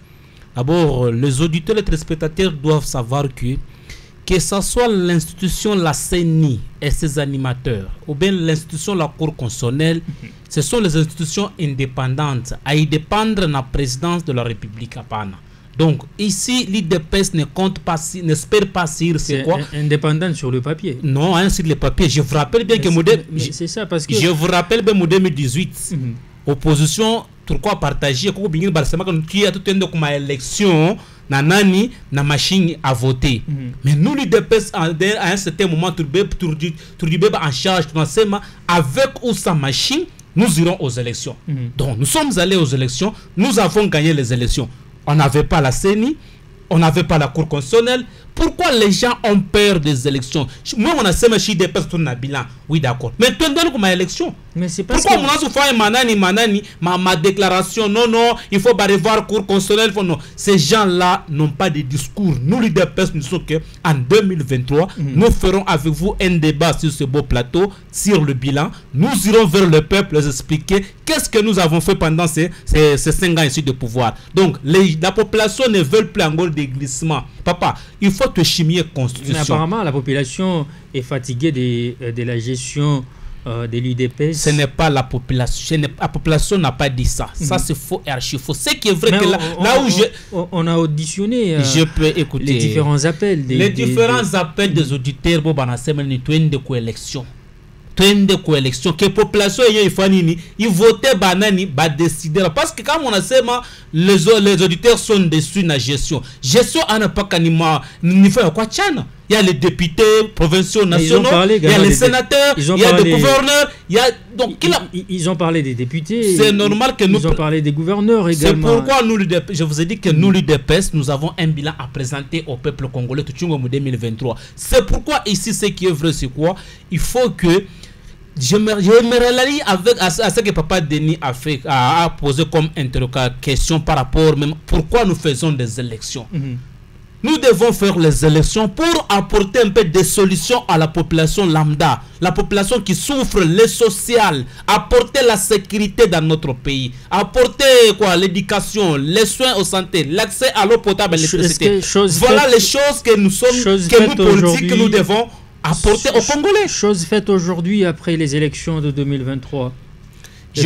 D'abord, les auditeurs et les téléspectateurs doivent savoir que ce soit l'institution, la CENI et ses animateurs, ou bien l'institution, la Cour constitutionnelle, ce sont les institutions indépendantes à y dépendre de la présidence de la République. Donc, ici, l'IDPS ne compte pas, n'espère pas sur c'est quoi indépendante sur le papier. Non, hein, sur le papier. Je vous rappelle bien que c'est ça parce que je vous rappelle bien en 2018, opposition, pourquoi partager quand tu as tout un élection, nanani na machine à voter. Mais nous l'IDPS à un certain moment tu en charge avec ou sans machine, nous irons aux élections. Donc nous sommes allés aux élections, nous avons gagné les élections. On n'avait pas la CENI, on n'avait pas la Cour constitutionnelle. Pourquoi les gens ont peur des élections? Moi, on a ces machines des personnes à bilan. Oui, d'accord. Mais tu donnes comme élection. Mais c'est pas pourquoi on a fait ma déclaration? Non, il faut revoir Cour constitutionnelle. Non. Ces gens-là n'ont pas de discours. Nous, les DPS, nous sommes qu'en 2023, nous ferons avec vous un débat sur ce beau plateau, sur le bilan. Nous irons vers le peuple, les expliquer qu'est-ce que nous avons fait pendant ces 5 ans ici de pouvoir. Donc, la population ne veut plus encore des glissements. Papa, il faut te chimier constitution. Mais apparemment, la population est fatiguée de la gestion de l'UDPS. Ce n'est pas la population. La population n'a pas dit ça. Ça, c'est faux et archi faux. C'est qui est vrai. Mais que on a auditionné je peux écouter les différents appels. Différents appels des auditeurs pour de coélection. De coélection que population ils votaient banani ba décider parce que quand on a seulement les auditeurs sont déçus de la gestion à ne pas kanima ni fait quoi tchana. Il y a les députés provinciaux nationaux, il y a les sénateurs, il y a les gouverneurs, il y a donc ils ont parlé des députés. C'est normal que nous ils ont parlé des gouverneurs également. C'est pourquoi nous je vous ai dit que nous l'UDPS nous avons un bilan à présenter au peuple congolais tout en 2023. C'est pourquoi ici ce qui est vrai c'est quoi? Il faut que je me relie avec à ce que Papa Denis a posé comme question par rapport même pourquoi nous faisons des élections. Nous devons faire les élections pour apporter un peu de solutions à la population lambda, la population qui souffre, le social, apporter la sécurité dans notre pays, apporter l'éducation, les soins aux santé, l'accès à l'eau potable et l'électricité. Voilà les choses que nous sommes, que nous politiques, que nous devons apporter aux Congolais. Chose faite aujourd'hui après les élections de 2023.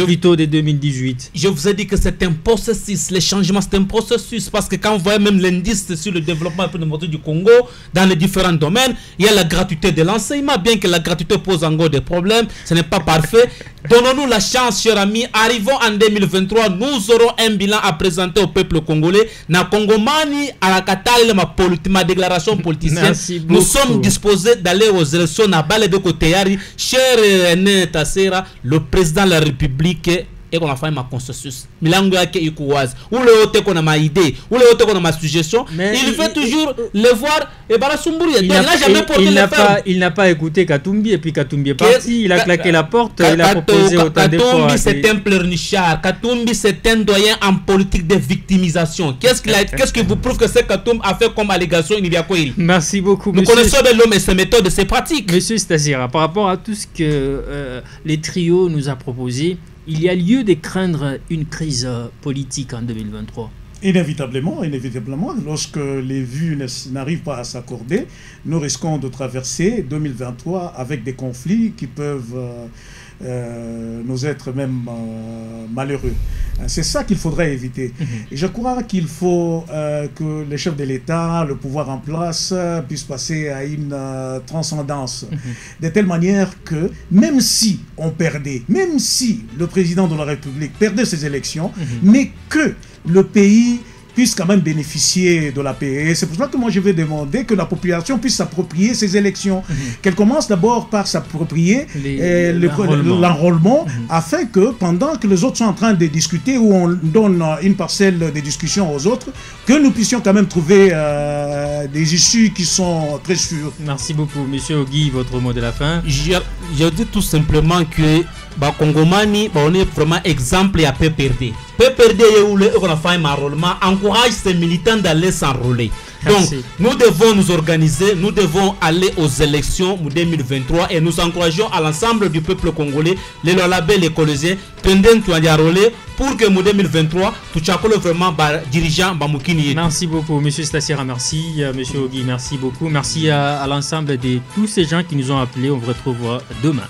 Plutôt de 2018. Je vous ai dit que c'est un processus, les changements c'est un processus parce que quand vous voyez même l'indice sur le développement du Congo dans les différents domaines, il y a la gratuité de l'enseignement, bien que la gratuité pose encore des problèmes, ce n'est pas parfait. Donnons-nous la chance, chers amis, arrivons en 2023, nous aurons un bilan à présenter au peuple congolais. Na Congomani à la Katale ma déclaration politicienne. Nous sommes disposés d'aller aux élections na balle de côté. Cher René Tassera, le président de la République et qu'on a fait ma consensus milango yake ikuwazi ule wote qu'on a ma idée ule wote qu'on a ma suggestion il fait toujours le voir et barasumburi il n'a jamais porté le fer. Il n'a pas écouté Katumbi et puis Katumbi est parti, il a claqué la porte, il a proposé autant de fois. Katumbi c'est un pleurnichard, Katumbi c'est un doyen en politique de victimisation. Qu'est-ce qui vous prouve que c'est Katumbi a fait comme allégation Inibiakoiri? Merci beaucoup. Nous connaissons de l'homme et ses méthodes et ses pratiques. Monsieur Stasira, par rapport à tout ce que les trios nous a proposé, il y a lieu de craindre une crise politique en 2023. Inévitablement, lorsque les vues n'arrivent pas à s'accorder, nous risquons de traverser 2023 avec des conflits qui peuvent nous être même malheureux. C'est ça qu'il faudrait éviter. Et je crois qu'il faut que les chefs de l'État, le pouvoir en place, puissent passer à une transcendance. De telle manière que, même si on perdait, même si le président de la République perdait ses élections, mais que le pays puisse quand même bénéficier de la paix. C'est pour ça que moi je vais demander que la population puisse s'approprier ces élections, qu'elle commence d'abord par s'approprier l'enrôlement, afin que pendant que les autres sont en train de discuter ou on donne une parcelle de discussion aux autres, que nous puissions quand même trouver des issues qui sont très sûres. Merci beaucoup. Monsieur Ogui, votre mot de la fin. Je dis tout simplement que Congomani, on est vraiment exemple à PPRD. PPRD on a fait un enrôlement, encourage ces militants d'aller s'enrôler. Donc, nous devons nous organiser, nous devons aller aux élections 2023 et nous encourageons à l'ensemble du peuple congolais, les Lolabé, les Colossiens, pendant qu'ils ont enrôlé pour que 2023, tout chacun vraiment dirigeant Bamukini. Merci beaucoup, Monsieur Stassira, merci, Monsieur Ogui, merci beaucoup. Merci à l'ensemble de tous ces gens qui nous ont appelés. On vous retrouve demain.